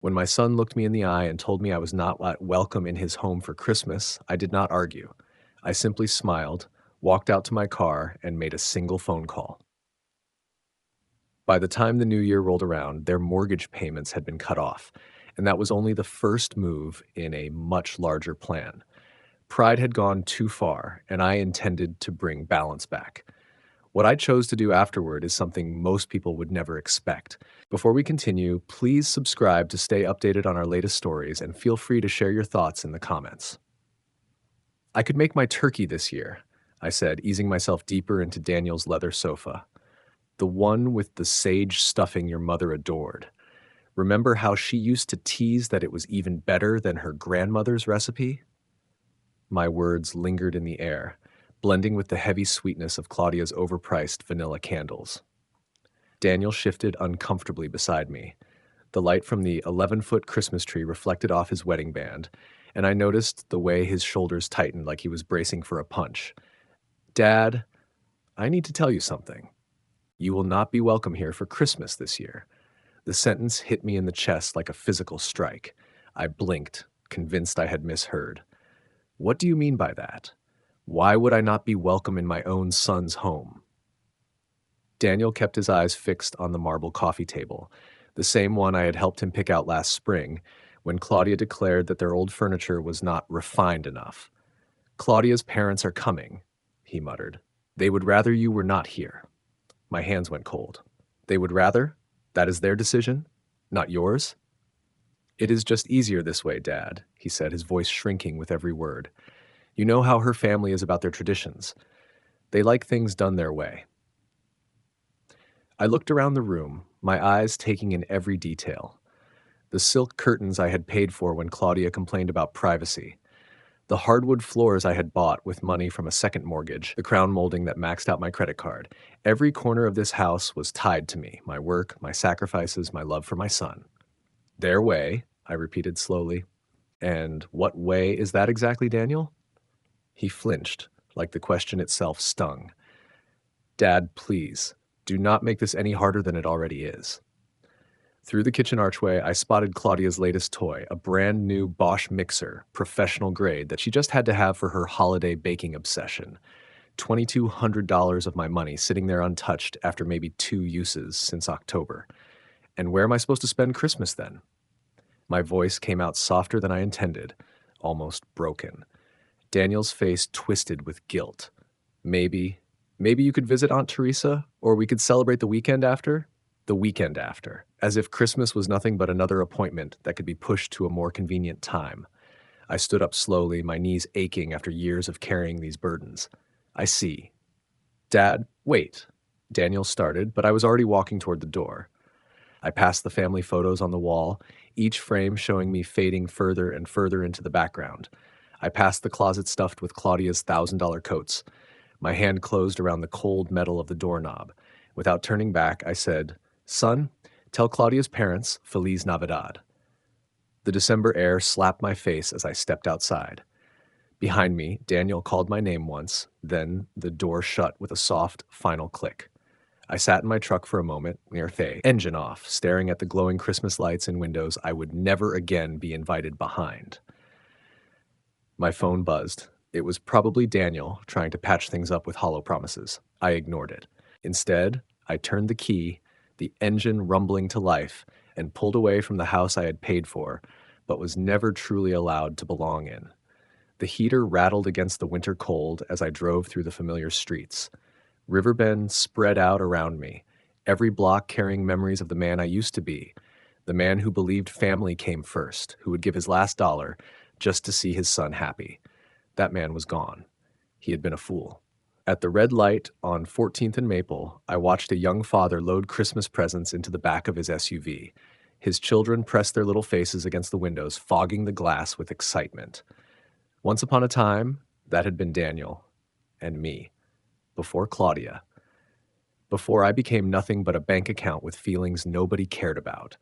When my son looked me in the eye and told me I was not welcome in his home for Christmas, I did not argue. I simply smiled, walked out to my car, and made a single phone call. By the time the new year rolled around, their mortgage payments had been cut off, and that was only the first move in a much larger plan. Pride had gone too far, and I intended to bring balance back. What I chose to do afterward is something most people would never expect. Before we continue, please subscribe to stay updated on our latest stories and feel free to share your thoughts in the comments. I could make my turkey this year, I said, easing myself deeper into Daniel's leather sofa. The one with the sage stuffing your mother adored. Remember how she used to tease that it was even better than her grandmother's recipe? My words lingered in the air, blending with the heavy sweetness of Claudia's overpriced vanilla candles. Daniel shifted uncomfortably beside me. The light from the 11-foot Christmas tree reflected off his wedding band, and I noticed the way his shoulders tightened like he was bracing for a punch. Dad, I need to tell you something. You will not be welcome here for Christmas this year. The sentence hit me in the chest like a physical strike. I blinked, convinced I had misheard. What do you mean by that? Why would I not be welcome in my own son's home? Daniel kept his eyes fixed on the marble coffee table, the same one I had helped him pick out last spring, when Claudia declared that their old furniture was not refined enough. Claudia's parents are coming, he muttered. They would rather you were not here. My hands went cold. They would rather? That is their decision? Not yours? It is just easier this way, Dad, he said, his voice shrinking with every word. You know how her family is about their traditions. They like things done their way. I looked around the room, my eyes taking in every detail. The silk curtains I had paid for when Claudia complained about privacy. The hardwood floors I had bought with money from a second mortgage, the crown molding that maxed out my credit card. Every corner of this house was tied to me, my work, my sacrifices, my love for my son. Their way, I repeated slowly. And what way is that exactly, Daniel? He flinched, like the question itself stung. Dad, please, do not make this any harder than it already is. Through the kitchen archway, I spotted Claudia's latest toy, a brand new Bosch mixer, professional grade, that she just had to have for her holiday baking obsession. $2,200 of my money sitting there untouched after maybe 2 uses since October. And where am I supposed to spend Christmas then? My voice came out softer than I intended, almost broken. Daniel's face twisted with guilt. Maybe you could visit Aunt Teresa, or we could celebrate the weekend after? The weekend after, as if Christmas was nothing but another appointment that could be pushed to a more convenient time. I stood up slowly, my knees aching after years of carrying these burdens. I see. Dad, wait. Daniel started, but I was already walking toward the door. I passed the family photos on the wall, each frame showing me fading further and further into the background. I passed the closet stuffed with Claudia's $1,000 coats. My hand closed around the cold metal of the doorknob. Without turning back, I said, Son, tell Claudia's parents Feliz Navidad. The December air slapped my face as I stepped outside. Behind me, Daniel called my name once, then the door shut with a soft, final click. I sat in my truck for a moment, near Faye, engine off, staring at the glowing Christmas lights in windows I would never again be invited behind. My phone buzzed. It was probably Daniel trying to patch things up with hollow promises. I ignored it. Instead, I turned the key, the engine rumbling to life, and pulled away from the house I had paid for, but was never truly allowed to belong in. The heater rattled against the winter cold as I drove through the familiar streets. Riverbend spread out around me, every block carrying memories of the man I used to be, the man who believed family came first, who would give his last dollar just to see his son happy. That man was gone. He had been a fool. At the red light on 14th and Maple, I watched a young father load Christmas presents into the back of his SUV. His children pressed their little faces against the windows, fogging the glass with excitement. Once upon a time, that had been Daniel and me, before Claudia. Before I became nothing but a bank account with feelings nobody cared about.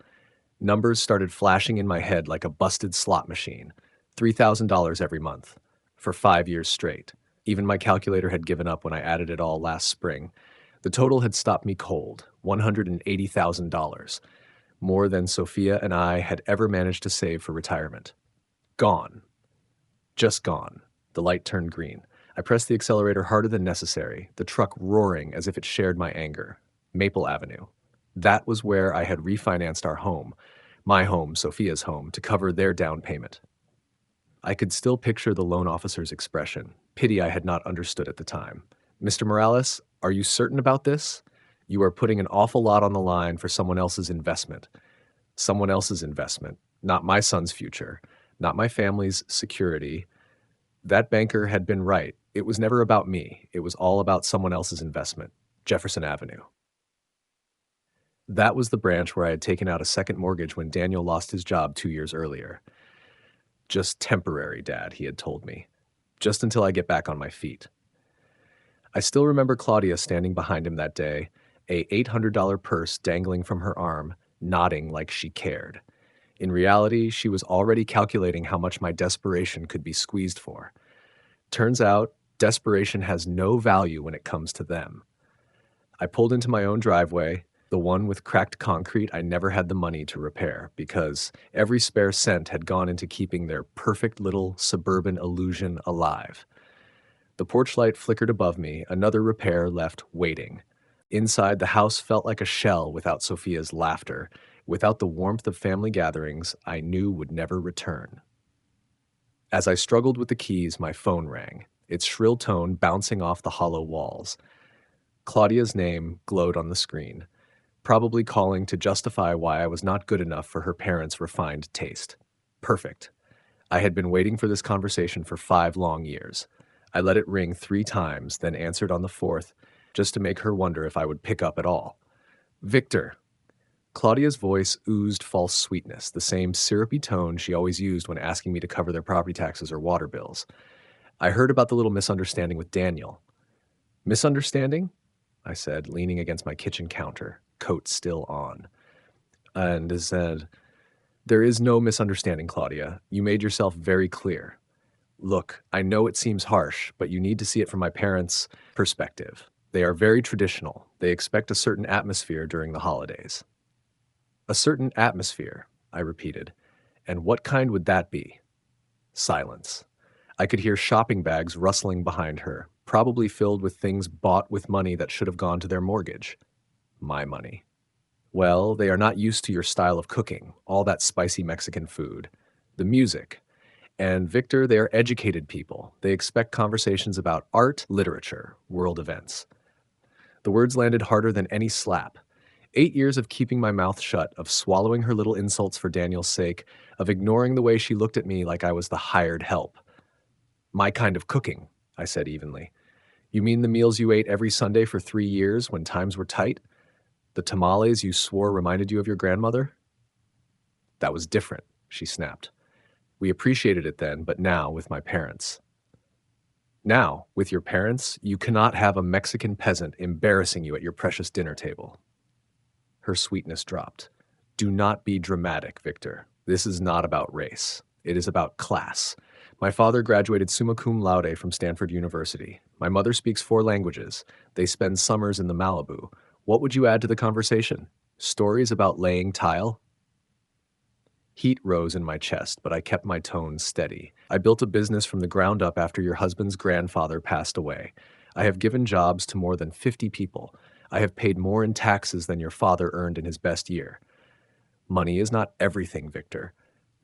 Numbers started flashing in my head like a busted slot machine. $3,000 every month, for 5 years straight. Even my calculator had given up when I added it all last spring. The total had stopped me cold, $180,000. more than Sophia and I had ever managed to save for retirement. Gone. Just gone. The light turned green. I pressed the accelerator harder than necessary, the truck roaring as if it shared my anger. Maple Avenue. That was where I had refinanced our home, my home, Sophia's home, to cover their down payment. I could still picture the loan officer's expression, pity I had not understood at the time. Mr. Morales, are you certain about this? You are putting an awful lot on the line for someone else's investment. Someone else's investment, not my son's future, not my family's security. That banker had been right. It was never about me. It was all about someone else's investment. Jefferson Avenue. That was the branch where I had taken out a second mortgage when Daniel lost his job 2 years earlier. Just temporary, Dad, he had told me. Just until I get back on my feet. I still remember Claudia standing behind him that day, a $800 purse dangling from her arm, nodding like she cared. In reality, she was already calculating how much my desperation could be squeezed for. Turns out, desperation has no value when it comes to them. I pulled into my own driveway, the one with cracked concrete I never had the money to repair because every spare cent had gone into keeping their perfect little suburban illusion alive. The porch light flickered above me, another repair left waiting. Inside, the house felt like a shell without Sophia's laughter, without the warmth of family gatherings I knew would never return. As I struggled with the keys, my phone rang, its shrill tone bouncing off the hollow walls. Claudia's name glowed on the screen, probably calling to justify why I was not good enough for her parents' refined taste. Perfect. I had been waiting for this conversation for 5 long years. I let it ring 3 times, then answered on the 4th, just to make her wonder if I would pick up at all. Victor. Claudia's voice oozed false sweetness, the same syrupy tone she always used when asking me to cover their property taxes or water bills. I heard about the little misunderstanding with Daniel. Misunderstanding? I said, leaning against my kitchen counter, coat still on. And said, there is no misunderstanding, Claudia. You made yourself very clear. Look, I know it seems harsh, but you need to see it from my parents' perspective. They are very traditional. They expect a certain atmosphere during the holidays. A certain atmosphere, I repeated. And what kind would that be? Silence. I could hear shopping bags rustling behind her, probably filled with things bought with money that should have gone to their mortgage. My money. Well, they are not used to your style of cooking, all that spicy Mexican food. The music. And Victor, they are educated people. They expect conversations about art, literature, world events. The words landed harder than any slap. 8 years of keeping my mouth shut, of swallowing her little insults for Daniel's sake, of ignoring the way she looked at me like I was the hired help. My kind of cooking, I said evenly. You mean the meals you ate every Sunday for 3 years when times were tight? The tamales you swore reminded you of your grandmother? That was different, she snapped. We appreciated it then, but now with my parents. Now, with your parents, you cannot have a Mexican peasant embarrassing you at your precious dinner table. Her sweetness dropped. Do not be dramatic, Victor. This is not about race. It is about class. My father graduated summa cum laude from Stanford University. My mother speaks 4 languages. They spend summers in the Malibu. What would you add to the conversation? Stories about laying tile? Heat rose in my chest, but I kept my tone steady. I built a business from the ground up after your husband's grandfather passed away. I have given jobs to more than 50 people. I have paid more in taxes than your father earned in his best year. Money is not everything, Victor.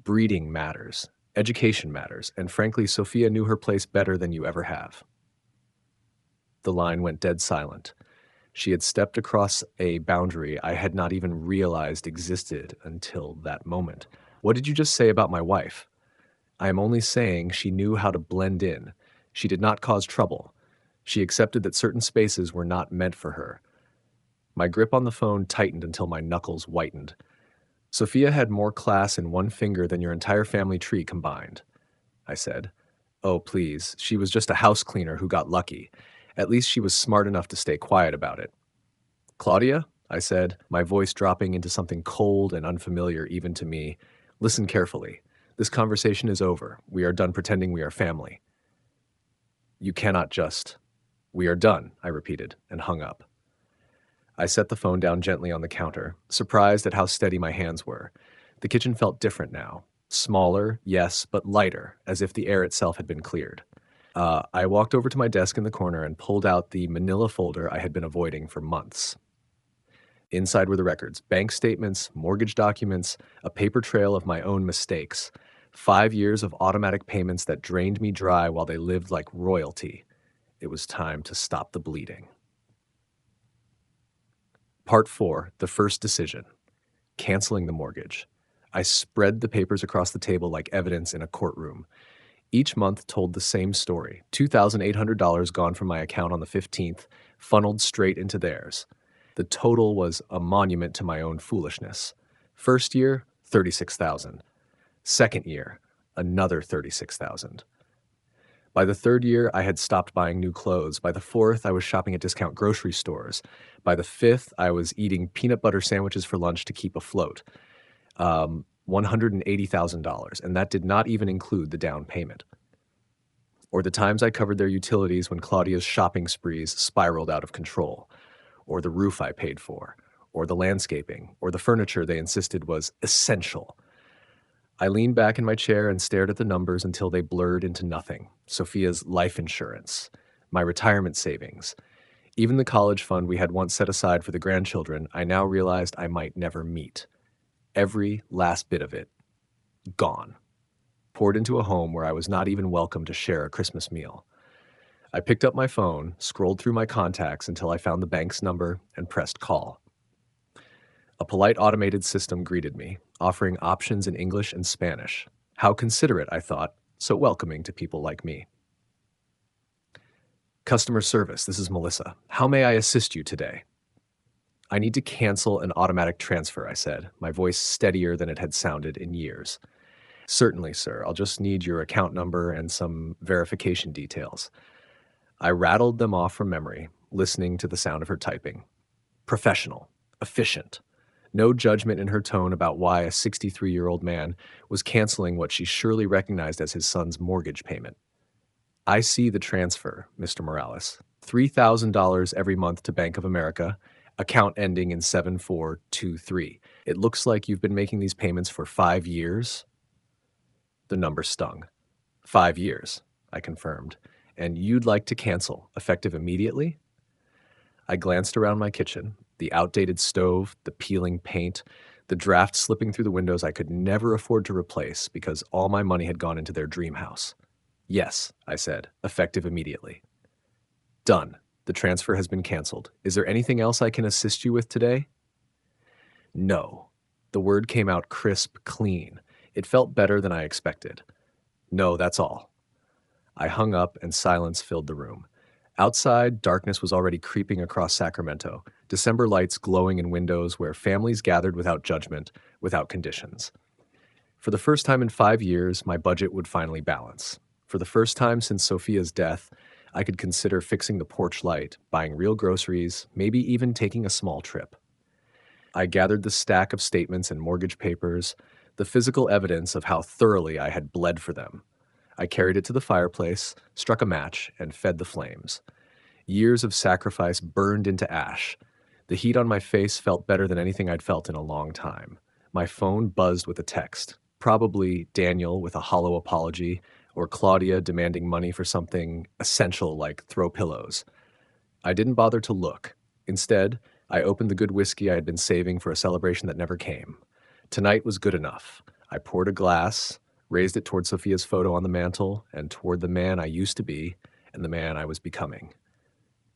Breeding matters. Education matters. And frankly, Sophia knew her place better than you ever have. The line went dead silent. She had stepped across a boundary I had not even realized existed until that moment. What did you just say about my wife? I am only saying she knew how to blend in. She did not cause trouble. She accepted that certain spaces were not meant for her. My grip on the phone tightened until my knuckles whitened. Sophia had more class in one finger than your entire family tree combined, I said. Oh, please, she was just a house cleaner who got lucky. At least she was smart enough to stay quiet about it. Claudia, I said, my voice dropping into something cold and unfamiliar even to me, listen carefully. This conversation is over. We are done pretending we are family. You cannot just... We are done, I repeated, and hung up. I set the phone down gently on the counter, surprised at how steady my hands were. The kitchen felt different now. Smaller, yes, but lighter, as if the air itself had been cleared. I walked over to my desk in the corner and pulled out the manila folder I had been avoiding for months. Inside were the records, bank statements, mortgage documents, a paper trail of my own mistakes. 5 years of automatic payments that drained me dry while they lived like royalty. It was time to stop the bleeding. Part 4, the first decision. Canceling the mortgage. I spread the papers across the table like evidence in a courtroom. Each month told the same story. $2,800 gone from my account on the 15th, funneled straight into theirs. The total was a monument to my own foolishness. First year, 36,000. Second year, another 36,000. By the third year, I had stopped buying new clothes. By the fourth, I was shopping at discount grocery stores. By the fifth, I was eating peanut butter sandwiches for lunch to keep afloat. $180,000, and that did not even include the down payment. Or the times I covered their utilities when Claudia's shopping sprees spiraled out of control. Or the roof I paid for. Or the landscaping. Or the furniture they insisted was essential. I leaned back in my chair and stared at the numbers until they blurred into nothing. Sophia's life insurance, my retirement savings, even the college fund we had once set aside for the grandchildren, I now realized I might never meet. Every last bit of it, gone. Poured into a home where I was not even welcome to share a Christmas meal. I picked up my phone, scrolled through my contacts until I found the bank's number, and pressed call. A polite automated system greeted me, offering options in English and Spanish. How considerate, I thought, so welcoming to people like me. Customer service, this is Melissa. How may I assist you today? I need to cancel an automatic transfer, I said, my voice steadier than it had sounded in years. Certainly, sir. I'll just need your account number and some verification details. I rattled them off from memory, listening to the sound of her typing. Professional, efficient. No judgment in her tone about why a 63-year-old man was canceling what she surely recognized as his son's mortgage payment. I see the transfer, Mr. Morales. $3,000 every month to Bank of America, account ending in 7423. It looks like you've been making these payments for 5 years. The number stung. 5 years, I confirmed. And you'd like to cancel, effective immediately? I glanced around my kitchen, the outdated stove, the peeling paint, the draft slipping through the windows I could never afford to replace because all my money had gone into their dream house. Yes, I said, effective immediately. Done. The transfer has been canceled. Is there anything else I can assist you with today? No. The word came out crisp, clean. It felt better than I expected. No, that's all. I hung up and silence filled the room. Outside, darkness was already creeping across Sacramento, December lights glowing in windows where families gathered without judgment, without conditions. For the first time in 5 years, my budget would finally balance. For the first time since Sophia's death, I could consider fixing the porch light, buying real groceries, maybe even taking a small trip. I gathered the stack of statements and mortgage papers, the physical evidence of how thoroughly I had bled for them. I carried it to the fireplace, struck a match, and fed the flames. Years of sacrifice burned into ash. The heat on my face felt better than anything I'd felt in a long time. My phone buzzed with a text, probably Daniel with a hollow apology, or Claudia demanding money for something essential like throw pillows. I didn't bother to look. Instead, I opened the good whiskey I had been saving for a celebration that never came. Tonight was good enough. I poured a glass, raised it toward Sophia's photo on the mantle, and toward the man I used to be and the man I was becoming.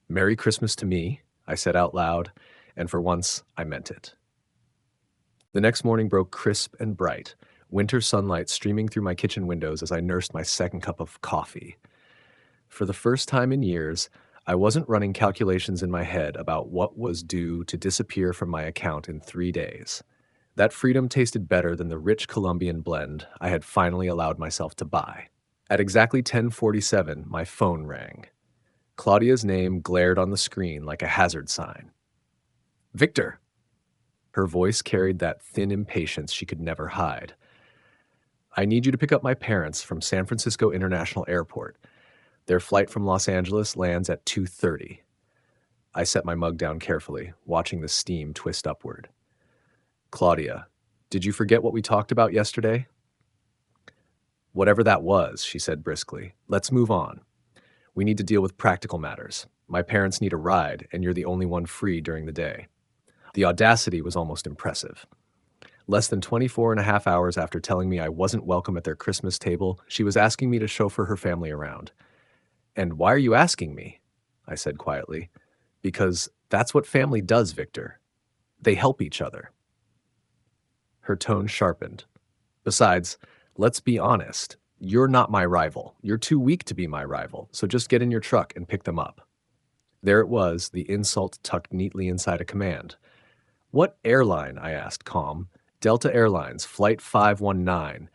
Merry Christmas to me, I said out loud, and for once I meant it. The next morning broke crisp and bright, winter sunlight streaming through my kitchen windows as I nursed my second cup of coffee. For the first time in years, I wasn't running calculations in my head about what was due to disappear from my account in 3 days. That freedom tasted better than the rich Colombian blend I had finally allowed myself to buy. At exactly 10:47, my phone rang. Claudia's name glared on the screen like a hazard sign. Victor! Her voice carried that thin impatience she could never hide. I need you to pick up my parents from San Francisco International Airport. Their flight from Los Angeles lands at 2:30. I set my mug down carefully, watching the steam twist upward. Claudia, did you forget what we talked about yesterday? Whatever that was, she said briskly. Let's move on. We need to deal with practical matters. My parents need a ride, and you're the only one free during the day. The audacity was almost impressive. Less than 24 and a half hours after telling me I wasn't welcome at their Christmas table, she was asking me to chauffeur her family around. And why are you asking me? I said quietly. Because that's what family does, Victor. They help each other. Her tone sharpened. Besides, let's be honest. You're not my rival. You're too weak to be my rival, so just get in your truck and pick them up. There it was, the insult tucked neatly inside a command. What airline? I asked, calm. Delta Airlines, Flight 519.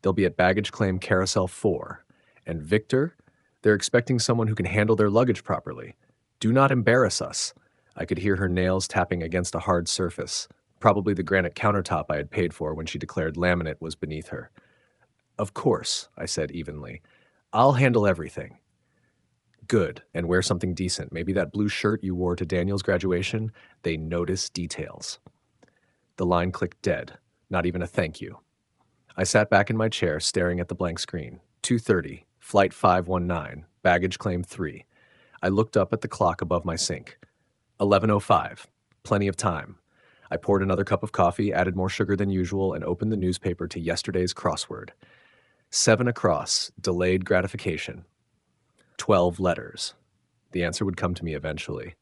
They'll be at baggage claim Carousel 4. And Victor? They're expecting someone who can handle their luggage properly. Do not embarrass us. I could hear her nails tapping against a hard surface, probably the granite countertop I had paid for when she declared laminate was beneath her. Of course, I said evenly. I'll handle everything. Good, and wear something decent. Maybe that blue shirt you wore to Daniel's graduation. They notice details. The line clicked dead. Not even a thank you. I sat back in my chair, staring at the blank screen. 2:30, Flight 519, baggage claim 3. I looked up at the clock above my sink. 11:05. Plenty of time. I poured another cup of coffee, added more sugar than usual, and opened the newspaper to yesterday's crossword. 7 across, delayed gratification. 12 letters. The answer would come to me eventually.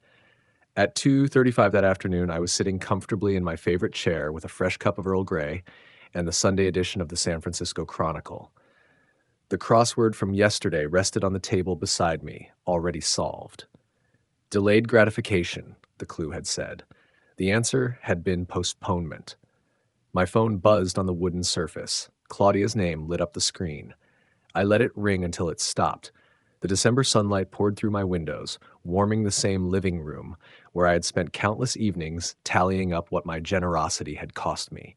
At 2:35 that afternoon, I was sitting comfortably in my favorite chair with a fresh cup of Earl Grey and the Sunday edition of the San Francisco Chronicle. The crossword from yesterday rested on the table beside me, already solved. Delayed gratification, the clue had said. The answer had been postponement. My phone buzzed on the wooden surface. Claudia's name lit up the screen. I let it ring until it stopped. The December sunlight poured through my windows, warming the same living room where I had spent countless evenings tallying up what my generosity had cost me.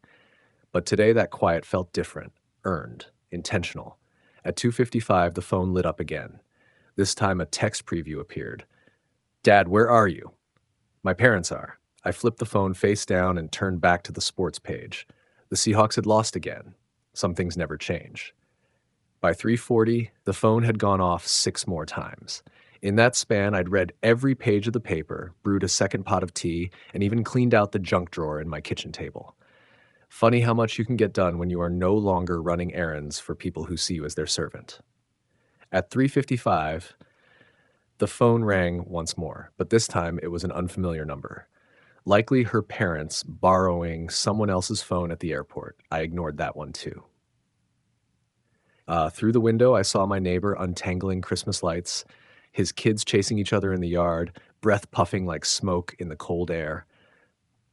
But today that quiet felt different, earned, intentional. At 2:55, the phone lit up again. This time a text preview appeared. Dad, where are you? My parents are. I flipped the phone face down and turned back to the sports page. The Seahawks had lost again. Some things never change. By 3:40, the phone had gone off 6 more times. In that span, I'd read every page of the paper, brewed a second pot of tea, and even cleaned out the junk drawer in my kitchen table. Funny how much you can get done when you are no longer running errands for people who see you as their servant. At 3:55, the phone rang once more, but this time it was an unfamiliar number. Likely her parents borrowing someone else's phone at the airport. I ignored that one too. Through the window, I saw my neighbor untangling Christmas lights, his kids chasing each other in the yard, breath puffing like smoke in the cold air.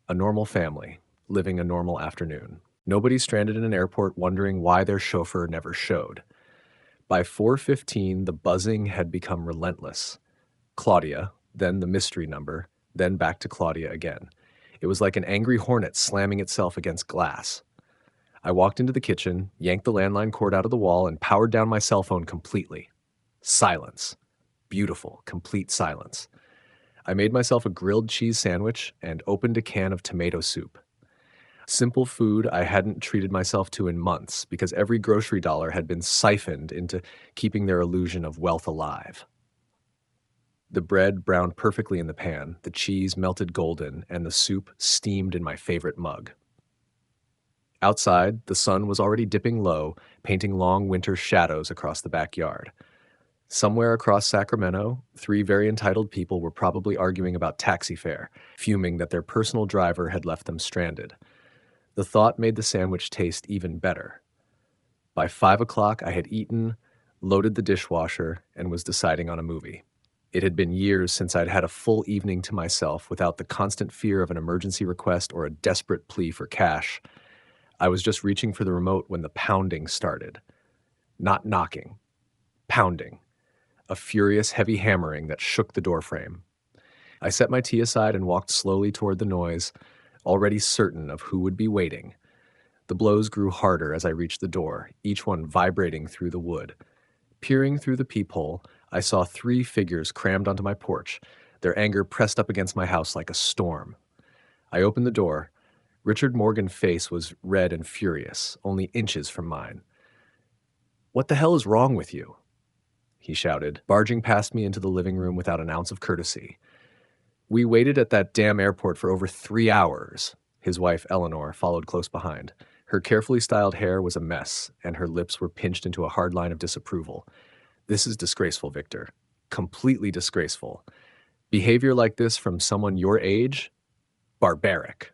A normal family, living a normal afternoon. Nobody stranded in an airport wondering why their chauffeur never showed. By 4:15, the buzzing had become relentless. Claudia, then the mystery number, then back to Claudia again. It was like an angry hornet slamming itself against glass. I walked into the kitchen, yanked the landline cord out of the wall, and powered down my cell phone completely. Silence. Beautiful, complete silence. I made myself a grilled cheese sandwich and opened a can of tomato soup. Simple food I hadn't treated myself to in months because every grocery dollar had been siphoned into keeping their illusion of wealth alive. The bread browned perfectly in the pan, the cheese melted golden, and the soup steamed in my favorite mug. Outside, the sun was already dipping low, painting long winter shadows across the backyard. Somewhere across Sacramento, 3 very entitled people were probably arguing about taxi fare, fuming that their personal driver had left them stranded. The thought made the sandwich taste even better. By 5 o'clock, I had eaten, loaded the dishwasher, and was deciding on a movie. It had been years since I'd had a full evening to myself without the constant fear of an emergency request or a desperate plea for cash. I was just reaching for the remote when the pounding started. Not knocking. Pounding. A furious, heavy hammering that shook the doorframe. I set my tea aside and walked slowly toward the noise, already certain of who would be waiting. The blows grew harder as I reached the door, each one vibrating through the wood. Peering through the peephole, I saw 3 figures crammed onto my porch, Their anger pressed up against my house like a storm. I opened the door. Richard Morgan's face was red and furious, only inches from mine. "What the hell is wrong with you?" he shouted, barging past me into the living room without an ounce of courtesy. "We waited at that damn airport for over 3 hours." His wife, Eleanor, followed close behind. Her carefully styled hair was a mess, and her lips were pinched into a hard line of disapproval. "This is disgraceful, Victor. Completely disgraceful. Behavior like this from someone your age? Barbaric."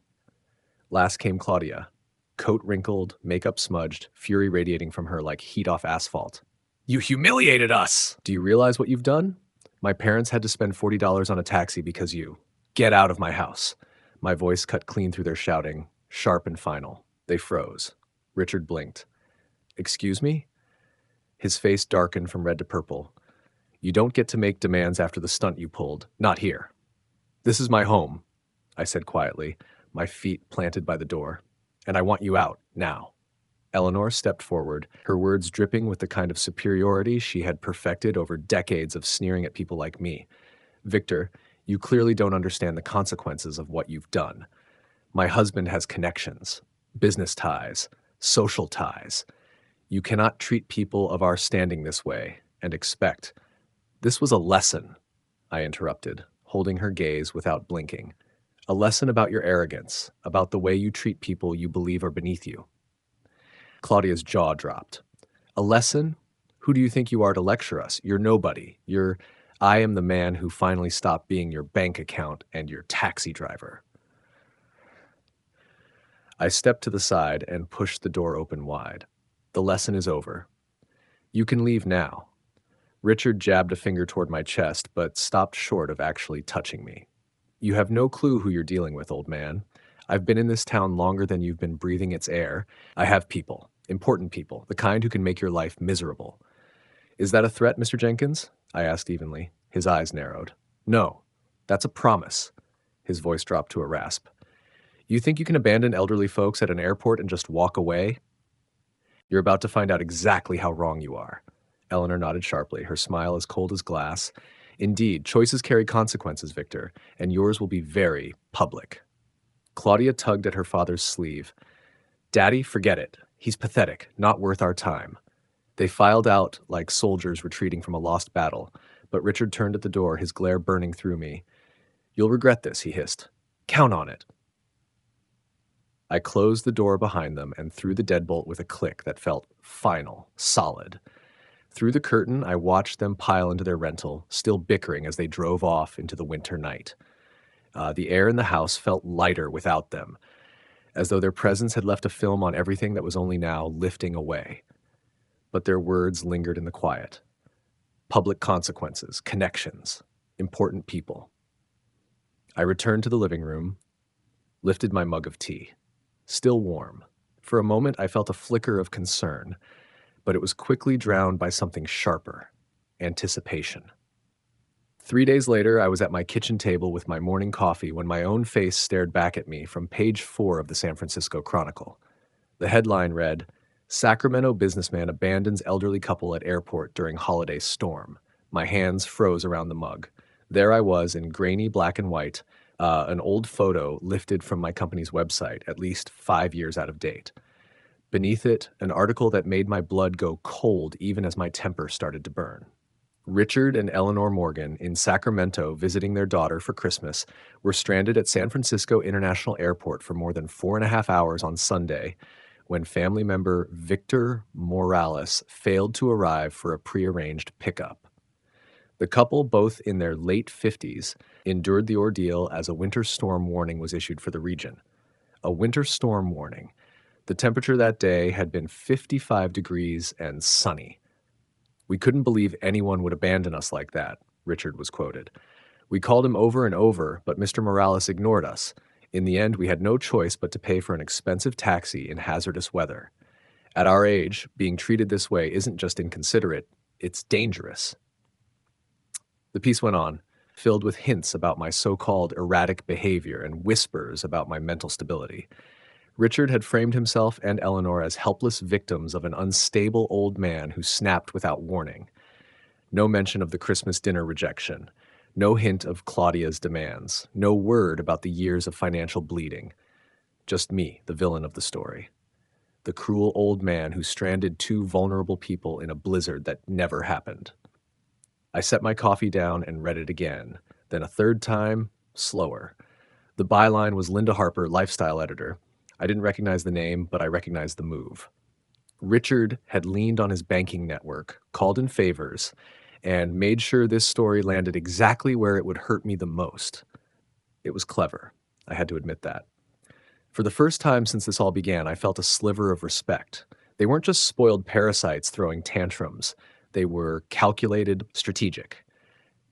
Last came Claudia, coat wrinkled, makeup smudged, fury radiating from her like heat off asphalt. "You humiliated us! Do you realize what you've done? My parents had to spend $40 on a taxi because you. Get out of my house." My voice cut clean through their shouting, sharp and final. They froze. Richard blinked. "Excuse me?" His face darkened from red to purple. "You don't get to make demands after the stunt you pulled. Not here." "This is my home," I said quietly, my feet planted by the door. "And I want you out, now." Eleanor stepped forward, her words dripping with the kind of superiority she had perfected over decades of sneering at people like me. "Victor, you clearly don't understand the consequences of what you've done. My husband has connections, business ties, social ties. You cannot treat people of our standing this way and expect—" "This was a lesson," I interrupted, holding her gaze without blinking. "A lesson about your arrogance, about the way you treat people you believe are beneath you." Claudia's jaw dropped. "A lesson? Who do you think you are to lecture us? You're nobody. I am the man who finally stopped being your bank account and your taxi driver." I stepped to the side and pushed the door open wide. "The lesson is over. You can leave now." Richard jabbed a finger toward my chest, but stopped short of actually touching me. "You have no clue who you're dealing with, old man. I've been in this town longer than you've been breathing its air. I have people, important people, the kind who can make your life miserable." "Is that a threat, Mr. Jenkins?" I asked evenly. His eyes narrowed. "No, that's a promise." His voice dropped to a rasp. "You think you can abandon elderly folks at an airport and just walk away? You're about to find out exactly how wrong you are." Eleanor nodded sharply, her smile as cold as glass. "Indeed, choices carry consequences, Victor, and yours will be very public." Claudia tugged at her father's sleeve. "Daddy, forget it. He's pathetic, not worth our time." They filed out like soldiers retreating from a lost battle, but Richard turned at the door, his glare burning through me. "You'll regret this," he hissed. "Count on it." I closed the door behind them and threw the deadbolt with a click that felt final, solid. Through the curtain, I watched them pile into their rental, still bickering as they drove off into the winter night. The air in the house felt lighter without them, as though their presence had left a film on everything that was only now lifting away. But their words lingered in the quiet. Public consequences, connections, important people. I returned to the living room, lifted my mug of tea. Still warm. For a moment, I felt a flicker of concern, but it was quickly drowned by something sharper: anticipation. 3 days later, I was at my kitchen table with my morning coffee when my own face stared back at me from page 4 of the San Francisco Chronicle. The headline read, "Sacramento businessman abandons elderly couple at airport during holiday storm." My hands froze around the mug. There I was in grainy black and white, an old photo lifted from my company's website, at least 5 years out of date. Beneath it, an article that made my blood go cold even as my temper started to burn. Richard and Eleanor Morgan, in Sacramento visiting their daughter for Christmas, were stranded at San Francisco International Airport for more than 4.5 hours on Sunday when family member Victor Morales failed to arrive for a prearranged pickup. The couple, both in their late 50s, endured the ordeal as a winter storm warning was issued for the region. A winter storm warning. The temperature that day had been 55 degrees and sunny. "We couldn't believe anyone would abandon us like that," Richard was quoted. "We called him over and over, but Mr. Morales ignored us. In the end, we had no choice but to pay for an expensive taxi in hazardous weather. At our age, being treated this way isn't just inconsiderate, it's dangerous." The piece went on, filled with hints about my so-called erratic behavior and whispers about my mental stability. Richard had framed himself and Eleanor as helpless victims of an unstable old man who snapped without warning. No mention of the Christmas dinner rejection. No hint of Claudia's demands, no word about the years of financial bleeding. Just me, the villain of the story. The cruel old man who stranded two vulnerable people in a blizzard that never happened. I set my coffee down and read it again, then a third time, slower. The byline was Linda Harper, lifestyle editor. I didn't recognize the name, but I recognized the move. Richard had leaned on his banking network, called in favors, and made sure this story landed exactly where it would hurt me the most. It was clever. I had to admit that. For the first time since this all began, I felt a sliver of respect. They weren't just spoiled parasites throwing tantrums. They were calculated, strategic.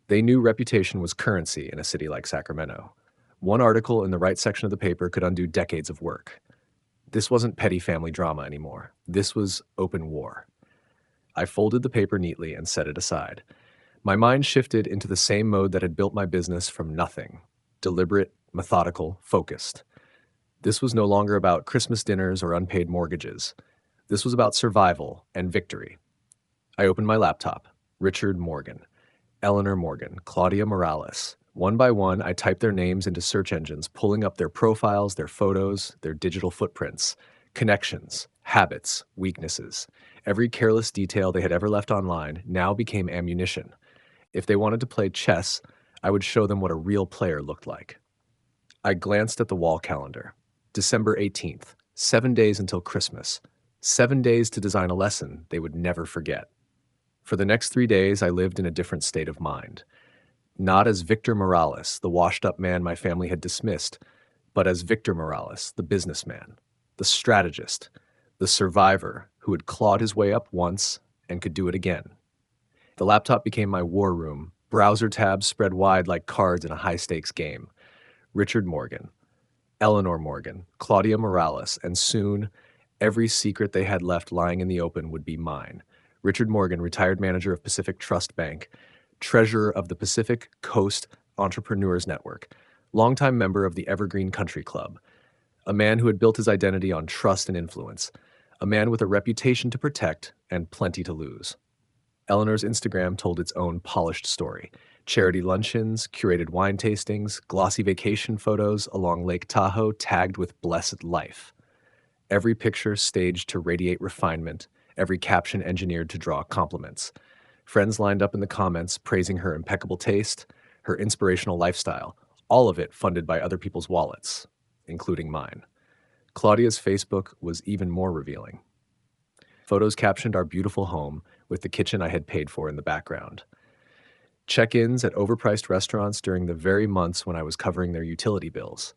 They knew reputation was currency in a city like Sacramento. One article in the right section of the paper could undo decades of work. This wasn't petty family drama anymore. This was open war. I folded the paper neatly and set it aside. My mind shifted into the same mode that had built my business from nothing. Deliberate, methodical, focused. This was no longer about Christmas dinners or unpaid mortgages. This was about survival and victory. I opened my laptop. Richard Morgan, Eleanor Morgan, Claudia Morales. One by one, I typed their names into search engines, pulling up their profiles, their photos, their digital footprints, connections, habits, weaknesses. Every careless detail they had ever left online now became ammunition. If they wanted to play chess, I would show them what a real player looked like. I glanced at the wall calendar. December 18th, 7 days until Christmas. 7 days to design a lesson they would never forget. For the next 3 days, I lived in a different state of mind. Not as Victor Morales, the washed-up man my family had dismissed, but as Victor Morales, the businessman, the strategist, the survivor who had clawed his way up once and could do it again. The laptop became my war room, browser tabs spread wide like cards in a high-stakes game. Richard Morgan, Eleanor Morgan, Claudia Morales, and soon, every secret they had left lying in the open would be mine. Richard Morgan, retired manager of Pacific Trust Bank, treasurer of the Pacific Coast Entrepreneurs Network, longtime member of the Evergreen Country Club, a man who had built his identity on trust and influence, a man with a reputation to protect and plenty to lose. Eleanor's Instagram told its own polished story. Charity luncheons, curated wine tastings, glossy vacation photos along Lake Tahoe tagged with blessed life. Every picture staged to radiate refinement, every caption engineered to draw compliments. Friends lined up in the comments praising her impeccable taste, her inspirational lifestyle, all of it funded by other people's wallets, including mine. Claudia's Facebook was even more revealing. Photos captioned our beautiful home with the kitchen I had paid for in the background. Check-ins at overpriced restaurants during the very months when I was covering their utility bills.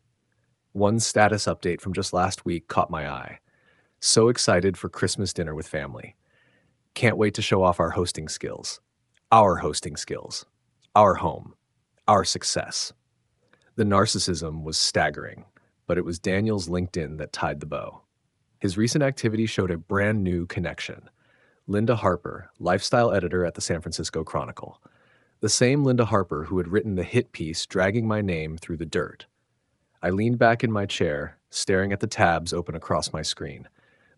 One status update from just last week caught my eye. So excited for Christmas dinner with family. Can't wait to show off our hosting skills. Our hosting skills. Our home. Our success. The narcissism was staggering, but it was Daniel's LinkedIn that tied the bow. His recent activity showed a brand new connection. Linda Harper, lifestyle editor at the San Francisco Chronicle. The same Linda Harper who had written the hit piece dragging my name through the dirt. I leaned back in my chair, staring at the tabs open across my screen.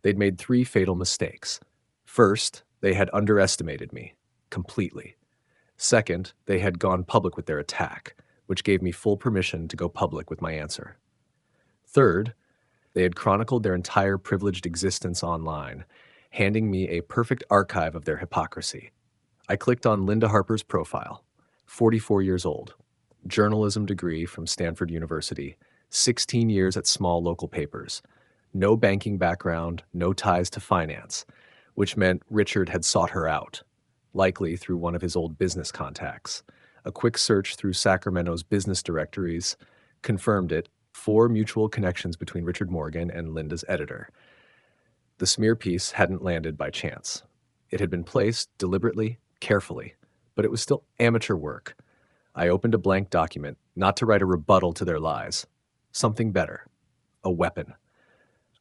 They'd made 3 fatal mistakes. First, they had underestimated me, completely. Second, they had gone public with their attack, which gave me full permission to go public with my answer. Third, they had chronicled their entire privileged existence online, handing me a perfect archive of their hypocrisy. I clicked on Linda Harper's profile, 44 years old, journalism degree from Stanford University, 16 years at small local papers, no banking background, no ties to finance, which meant Richard had sought her out, likely through one of his old business contacts. A quick search through Sacramento's business directories confirmed it, 4 mutual connections between Richard Morgan and Linda's editor. The smear piece hadn't landed by chance. It had been placed deliberately, carefully, but it was still amateur work. I opened a blank document, not to write a rebuttal to their lies. Something better. A weapon.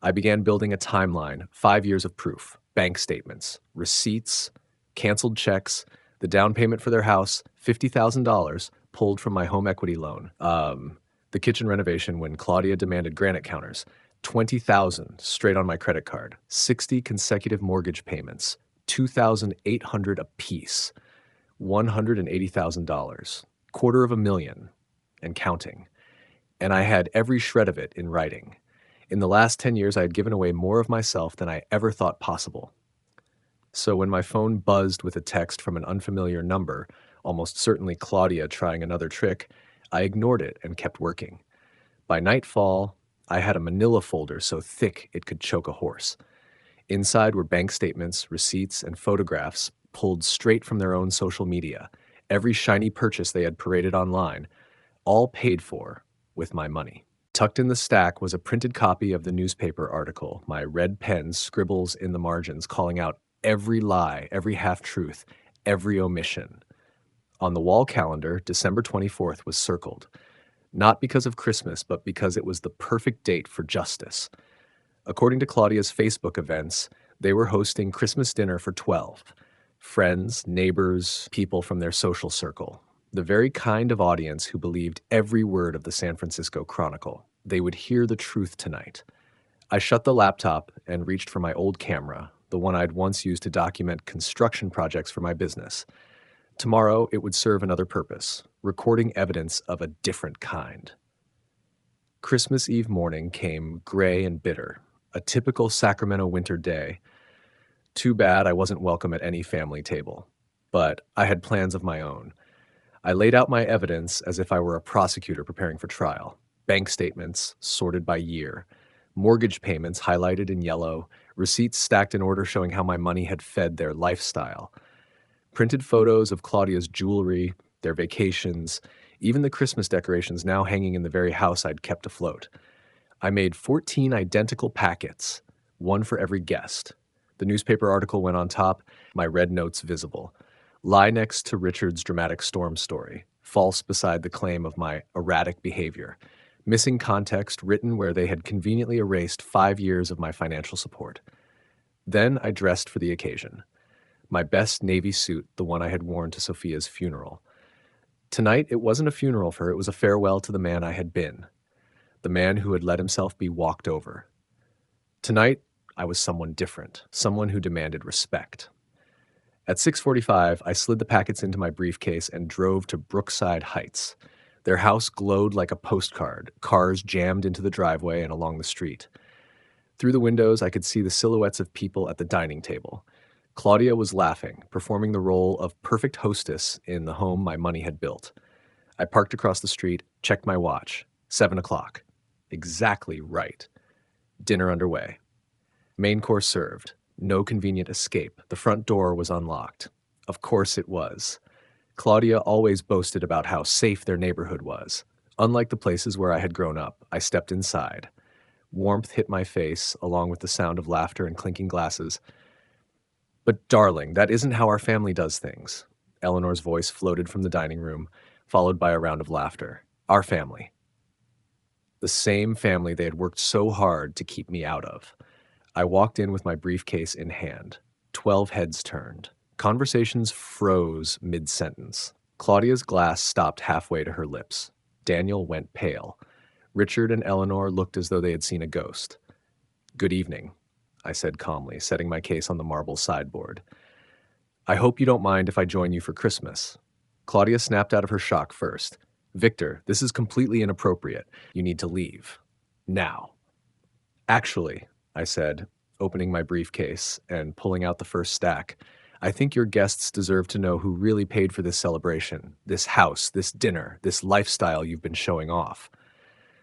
I began building a timeline, 5 years of proof, bank statements, receipts, canceled checks, the down payment for their house, $50,000 pulled from my home equity loan. The kitchen renovation when Claudia demanded granite counters, $20,000 straight on my credit card, 60 consecutive mortgage payments, $2,800 apiece, $180,000 250,000 and counting. And I had every shred of it in writing. In the last 10 years, I had given away more of myself than I ever thought possible. So when my phone buzzed with a text from an unfamiliar number, almost certainly Claudia trying another trick, I ignored it and kept working. By nightfall, I had a manila folder so thick it could choke a horse. Inside were bank statements, receipts, and photographs pulled straight from their own social media. Every shiny purchase they had paraded online, all paid for with my money. Tucked in the stack was a printed copy of the newspaper article, my red pen scribbles in the margins calling out every lie, every half-truth, every omission. On the wall calendar, December 24th was circled, not because of Christmas, but because it was the perfect date for justice. According to Claudia's Facebook events, they were hosting Christmas dinner for 12. Friends, neighbors, people from their social circle. The very kind of audience who believed every word of the San Francisco Chronicle. They would hear the truth tonight. I shut the laptop and reached for my old camera, the one I'd once used to document construction projects for my business. Tomorrow, it would serve another purpose, recording evidence of a different kind. Christmas Eve morning came gray and bitter, a typical Sacramento winter day. Too bad I wasn't welcome at any family table. But I had plans of my own. I laid out my evidence as if I were a prosecutor preparing for trial. Bank statements sorted by year, mortgage payments highlighted in yellow, receipts stacked in order showing how my money had fed their lifestyle, printed photos of Claudia's jewelry, their vacations, even the Christmas decorations now hanging in the very house I'd kept afloat. I made 14 identical packets, one for every guest. The newspaper article went on top, my red notes visible. Lie next to Richard's dramatic storm story, false beside the claim of my erratic behavior, missing context written where they had conveniently erased 5 years of my financial support. Then I dressed for the occasion. My best navy suit, the one I had worn to Sophia's funeral. Tonight, it wasn't a funeral for her, it was a farewell to the man I had been, the man who had let himself be walked over. Tonight, I was someone different, someone who demanded respect. At 6:45, I slid the packets into my briefcase and drove to Brookside Heights. Their house glowed like a postcard, cars jammed into the driveway and along the street. Through the windows, I could see the silhouettes of people at the dining table. Claudia was laughing, performing the role of perfect hostess in the home my money had built. I parked across the street, checked my watch. 7 o'clock. Exactly right. Dinner underway. Main course served. No convenient escape. The front door was unlocked. Of course it was. Claudia always boasted about how safe their neighborhood was. Unlike the places where I had grown up, I stepped inside. Warmth hit my face, along with the sound of laughter and clinking glasses. "But darling, that isn't how our family does things." Eleanor's voice floated from the dining room, followed by a round of laughter. "Our family." The same family they had worked so hard to keep me out of. I walked in with my briefcase in hand. 12 heads turned. Conversations froze mid-sentence. Claudia's glass stopped halfway to her lips. Daniel went pale. Richard and Eleanor looked as though they had seen a ghost. "Good evening," I said calmly, setting my case on the marble sideboard. "I hope you don't mind if I join you for Christmas." Claudia snapped out of her shock first. "Victor, this is completely inappropriate. You need to leave. Now." "Actually," I said, opening my briefcase and pulling out the first stack, "I think your guests deserve to know who really paid for this celebration, this house, this dinner, this lifestyle you've been showing off."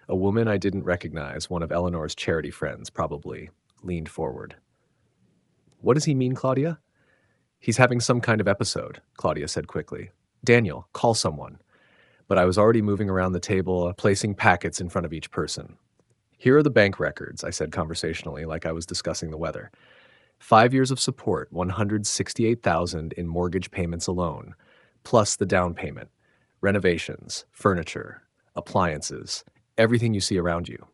A woman I didn't recognize, one of Eleanor's charity friends probably, leaned forward. "What does he mean, Claudia?" "He's having some kind of episode," Claudia said quickly. "Daniel, call someone." But I was already moving around the table, placing packets in front of each person. "Here are the bank records," I said conversationally, like I was discussing the weather. 5 years of support, $168,000 in mortgage payments alone, plus the down payment, renovations, furniture, appliances, everything you see around you.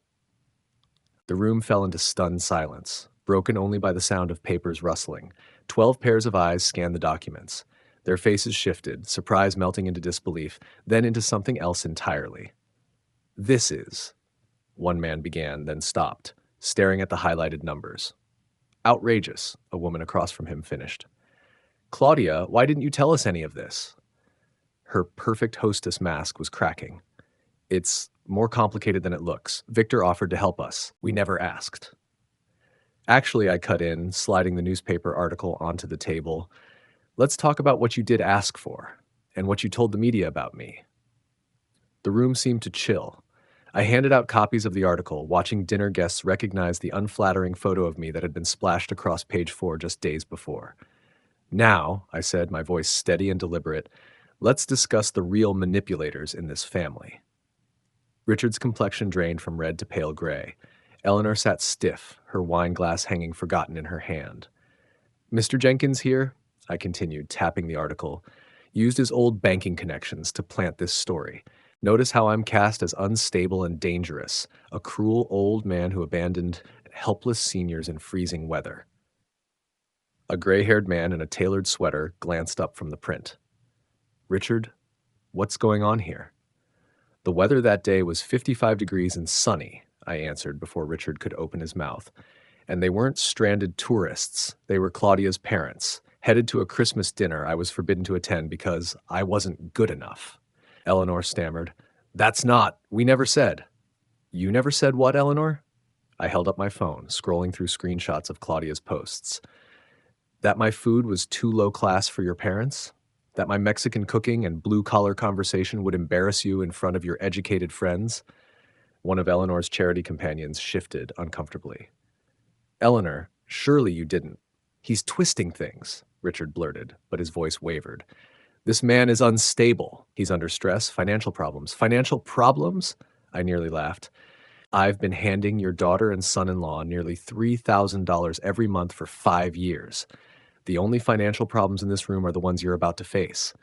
The room fell into stunned silence, broken only by the sound of papers rustling. 12 pairs of eyes scanned the documents. Their faces shifted, surprise melting into disbelief, then into something else entirely. "This is," one man began, then stopped, staring at the highlighted numbers. "Outrageous," a woman across from him finished. "Claudia, why didn't you tell us any of this?" Her perfect hostess mask was cracking. It's more complicated than it looks. Victor offered to help us. We never asked. Actually, I cut in, sliding the newspaper article onto the table. Let's talk about what you did ask for, and what you told the media about me. The room seemed to chill. I handed out copies of the article, watching dinner guests recognize the unflattering photo of me that had been splashed across page 4 just days before. Now, I said, my voice steady and deliberate, let's discuss the real manipulators in this family. Richard's complexion drained from red to pale gray. Eleanor sat stiff, her wine glass hanging forgotten in her hand. Mr. Jenkins here, I continued, tapping the article, used his old banking connections to plant this story. Notice how I'm cast as unstable and dangerous, a cruel old man who abandoned helpless seniors in freezing weather. A gray-haired man in a tailored sweater glanced up from the print. Richard, what's going on here? The weather that day was 55 degrees and sunny, I answered before Richard could open his mouth. And they weren't stranded tourists. They were Claudia's parents, headed to a Christmas dinner I was forbidden to attend because I wasn't good enough. Eleanor stammered, we never said. You never said what, Eleanor? I held up my phone, scrolling through screenshots of Claudia's posts. That my food was too low class for your parents? That my Mexican cooking and blue-collar conversation would embarrass you in front of your educated friends? One of Eleanor's charity companions shifted uncomfortably. Eleanor, surely you didn't. He's twisting things, Richard blurted, but his voice wavered. This man is unstable. He's under stress, financial problems. Financial problems? I nearly laughed. I've been handing your daughter and son-in-law nearly $3,000 every month for 5 years. The only financial problems in this room are the ones you're about to face.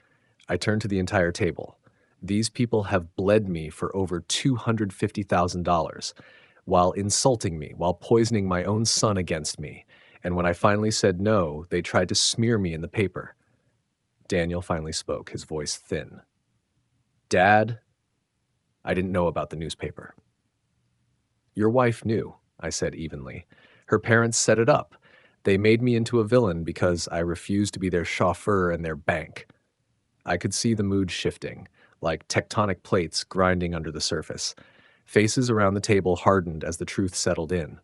I turned to the entire table. These people have bled me for over $250,000, while insulting me, while poisoning my own son against me. And when I finally said no, they tried to smear me in the paper. Daniel finally spoke, his voice thin. Dad, I didn't know about the newspaper. Your wife knew, I said evenly. Her parents set it up. They made me into a villain because I refused to be their chauffeur and their bank. I could see the mood shifting, like tectonic plates grinding under the surface. Faces around the table hardened as the truth settled in.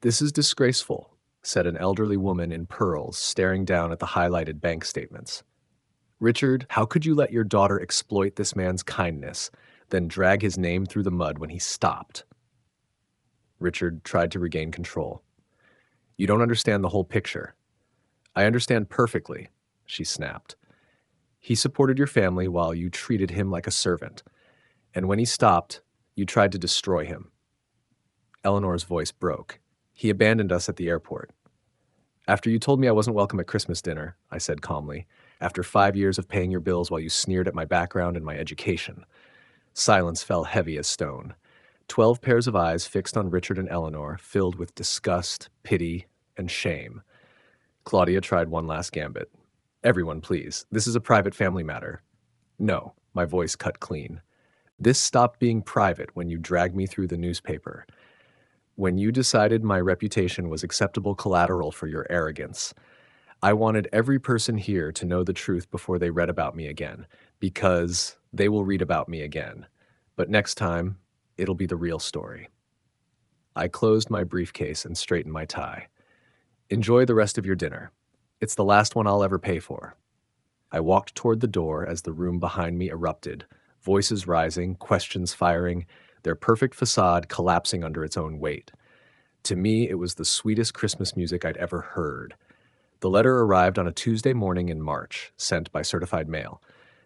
This is disgraceful, said an elderly woman in pearls, staring down at the highlighted bank statements. Richard, how could you let your daughter exploit this man's kindness, then drag his name through the mud when he stopped? Richard tried to regain control. You don't understand the whole picture. I understand perfectly, she snapped. He supported your family while you treated him like a servant. And when he stopped, you tried to destroy him. Eleanor's voice broke. He abandoned us at the airport. After you told me I wasn't welcome at Christmas dinner, I said calmly, after 5 years of paying your bills while you sneered at my background and my education. Silence fell heavy as stone. 12 pairs of eyes fixed on Richard and Eleanor, filled with disgust, pity, and shame. Claudia tried one last gambit. Everyone, please. This is a private family matter. No, my voice cut clean. This stopped being private when you dragged me through the newspaper. When you decided my reputation was acceptable collateral for your arrogance. I wanted every person here to know the truth before they read about me again, because they will read about me again. But next time, it'll be the real story. I closed my briefcase and straightened my tie. Enjoy the rest of your dinner. It's the last one I'll ever pay for. I walked toward the door as the room behind me erupted, voices rising, questions firing, their perfect facade collapsing under its own weight. To me, it was the sweetest Christmas music I'd ever heard. The letter arrived on a Tuesday morning in March, sent by certified mail.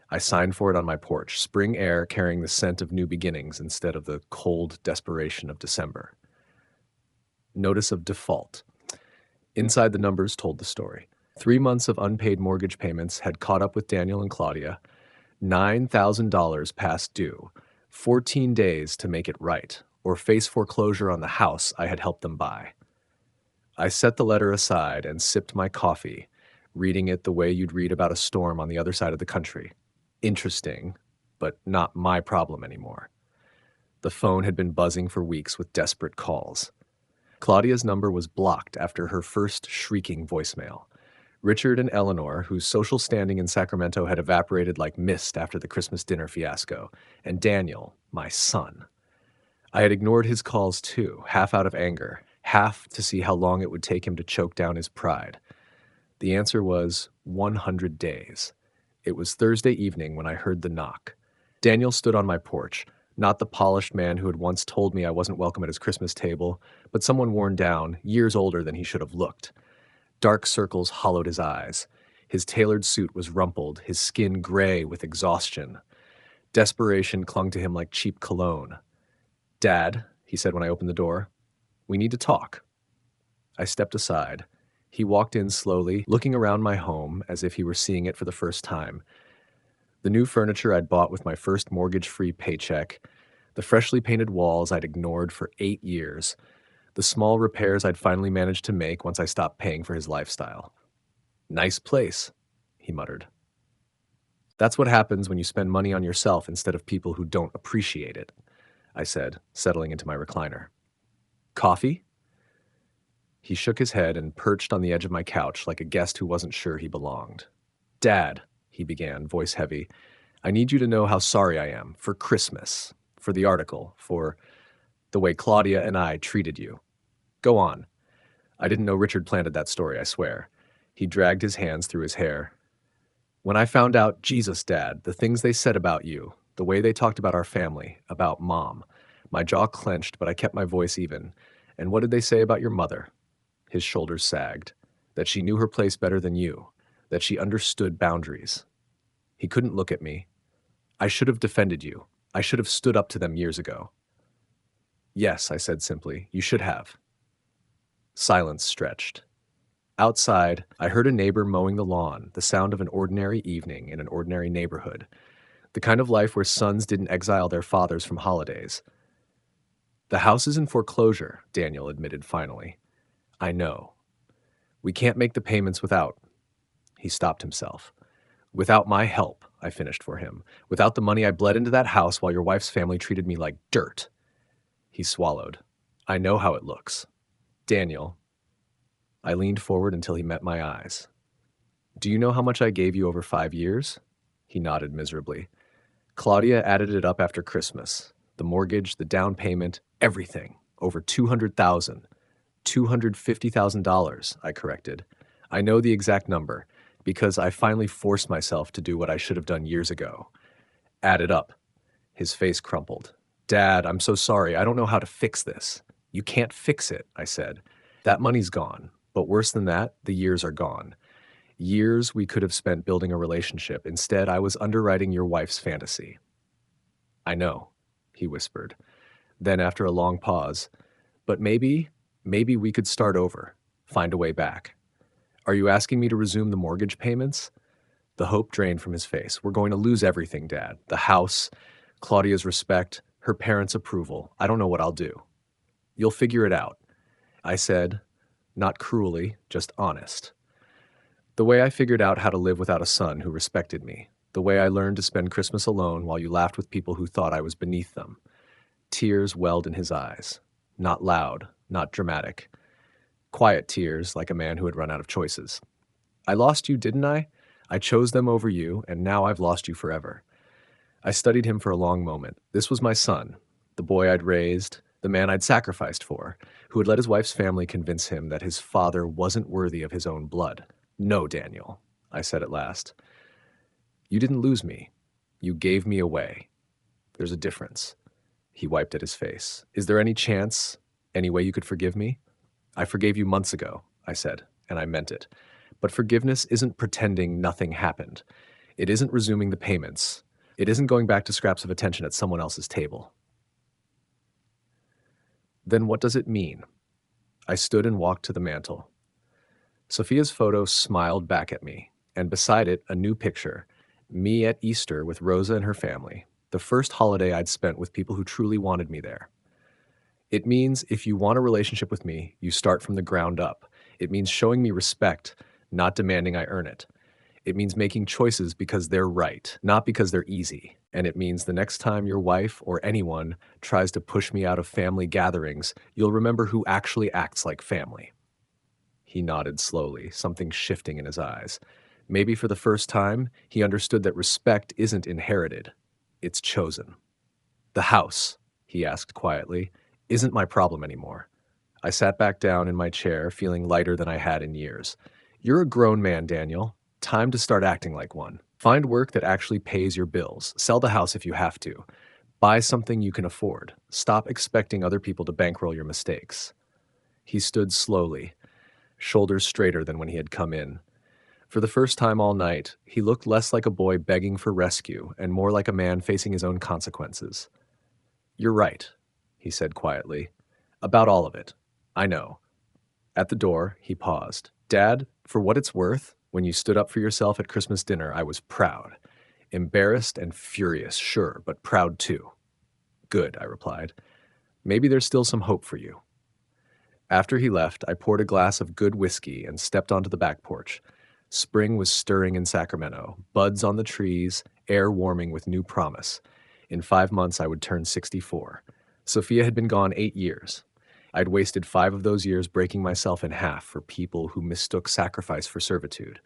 I signed for it on my porch, spring air carrying the scent of new beginnings instead of the cold desperation of December. Notice of default. Inside the numbers told the story. 3 months of unpaid mortgage payments had caught up with Daniel and Claudia. $9,000 past due. 14 days to make it right, or face foreclosure on the house I had helped them buy. I set the letter aside and sipped my coffee, reading it the way you'd read about a storm on the other side of the country. Interesting, but not my problem anymore. The phone had been buzzing for weeks with desperate calls. Claudia's number was blocked after her first shrieking voicemail. Richard and Eleanor, whose social standing in Sacramento had evaporated like mist after the Christmas dinner fiasco, and Daniel, my son. I had ignored his calls too, half out of anger, half to see how long it would take him to choke down his pride. The answer was 100 days. It was Thursday evening when I heard the knock. Daniel stood on my porch, not the polished man who had once told me I wasn't welcome at his Christmas table, but someone worn down, years older than he should have looked. Dark circles hollowed his eyes. His tailored suit was rumpled, his skin gray with exhaustion. Desperation clung to him like cheap cologne. "Dad," he said when I opened the door, "we need to talk." I stepped aside. He walked in slowly, looking around my home as if he were seeing it for the first time. The new furniture I'd bought with my first mortgage-free paycheck, the freshly painted walls I'd ignored for 8 years, the small repairs I'd finally managed to make once I stopped paying for his lifestyle. "Nice place," he muttered. "That's what happens when you spend money on yourself instead of people who don't appreciate it," I said, settling into my recliner. "Coffee?" He shook his head and perched on the edge of my couch like a guest who wasn't sure he belonged. "Dad," he began, voice heavy, "I need you to know how sorry I am for Christmas, for the article, for the way Claudia and I treated you. Go on." I didn't know Richard planted that story, I swear. He dragged his hands through his hair. "When I found out, Jesus, Dad, the things they said about you, the way they talked about our family, about Mom, my jaw clenched, but I kept my voice even. And what did they say about your mother?" His shoulders sagged. "That she knew her place better than you, that she understood boundaries." He couldn't look at me. "I should have defended you. I should have stood up to them years ago." "Yes," I said simply, "you should have." Silence stretched. Outside, I heard a neighbor mowing the lawn, the sound of an ordinary evening in an ordinary neighborhood, the kind of life where sons didn't exile their fathers from holidays. "The house is in foreclosure," Daniel admitted finally. "I know. We can't make the payments without—" He stopped himself. "Without my help," I finished for him. "Without the money I bled into that house while your wife's family treated me like dirt." He swallowed. "I know how it looks. Daniel." I leaned forward until he met my eyes. "Do you know how much I gave you over 5 years?" He nodded miserably. "Claudia added it up after Christmas. The mortgage, the down payment, everything. Over $200,000. $250,000, I corrected. I know the exact number, because I finally forced myself to do what I should have done years ago. Add it up." His face crumpled. "Dad, I'm so sorry. I don't know how to fix this." "You can't fix it," I said. "That money's gone. But worse than that, the years are gone. Years we could have spent building a relationship. Instead, I was underwriting your wife's fantasy." "I know," he whispered. Then, after a long pause, "But maybe we could start over, find a way back. Are you asking me to resume the mortgage payments?" The hope drained from his face. "We're going to lose everything, Dad. The house, Claudia's respect, her parents' approval. I don't know what I'll do." "You'll figure it out," I said, not cruelly, just honest. The way I figured out how to live without a son who respected me. The way I learned to spend Christmas alone while you laughed with people who thought I was beneath them. Tears welled in his eyes. Not loud, not dramatic. Quiet tears, like a man who had run out of choices. "I lost you, didn't I? I chose them over you, and now I've lost you forever." I studied him for a long moment. This was my son, the boy I'd raised, the man I'd sacrificed for, who had let his wife's family convince him that his father wasn't worthy of his own blood. "No, Daniel," I said at last. "You didn't lose me. You gave me away. There's a difference." He wiped at his face. "Is there any chance, any way you could forgive me?" "I forgave you months ago," I said, and I meant it. "But forgiveness isn't pretending nothing happened. It isn't resuming the payments. It isn't going back to scraps of attention at someone else's table." "Then what does it mean?" I stood and walked to the mantel. Sophia's photo smiled back at me, and beside it, a new picture, me at Easter with Rosa and her family, the first holiday I'd spent with people who truly wanted me there. It means if you want a relationship with me, you start from the ground up. It means showing me respect, not demanding I earn it. It means making choices because they're right, not because they're easy. And it means the next time your wife or anyone tries to push me out of family gatherings, you'll remember who actually acts like family. He nodded slowly, something shifting in his eyes. Maybe for the first time, he understood that respect isn't inherited, it's chosen. The house, he asked quietly, isn't my problem anymore. I sat back down in my chair, feeling lighter than I had in years. You're a grown man, Daniel. Time to start acting like one. Find work that actually pays your bills. Sell the house if you have to. Buy something you can afford. Stop expecting other people to bankroll your mistakes. He stood slowly, shoulders straighter than when he had come in. For the first time all night, he looked less like a boy begging for rescue and more like a man facing his own consequences. You're right, he said quietly. About all of it. I know. At the door, he paused. Dad, for what it's worth, when you stood up for yourself at Christmas dinner, I was proud. Embarrassed and furious, sure, but proud too. Good, I replied. Maybe there's still some hope for you. After he left, I poured a glass of good whiskey and stepped onto the back porch. Spring was stirring in Sacramento, buds on the trees, air warming with new promise. In 5 months, I would turn 64. Sophia had been gone 8 years. I'd wasted 5 of those years breaking myself in half for people who mistook sacrifice for servitude.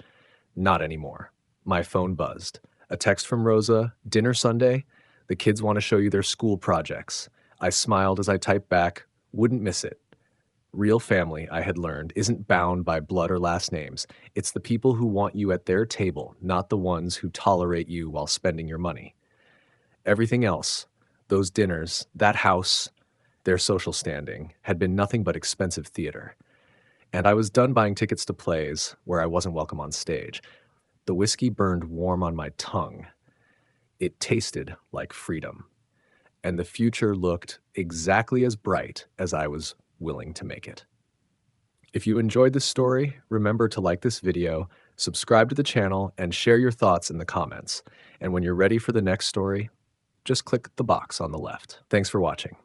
Not anymore. My phone buzzed. A text from Rosa, dinner Sunday? The kids want to show you their school projects. I smiled as I typed back, wouldn't miss it. Real family, I had learned, isn't bound by blood or last names. It's the people who want you at their table, not the ones who tolerate you while spending your money. Everything else, those dinners, that house, their social standing, had been nothing but expensive theater. And I was done buying tickets to plays where I wasn't welcome on stage. The whiskey burned warm on my tongue. It tasted like freedom. And the future looked exactly as bright as I was willing to make it. If you enjoyed this story, remember to like this video, subscribe to the channel, and share your thoughts in the comments. And when you're ready for the next story, just click the box on the left. Thanks for watching.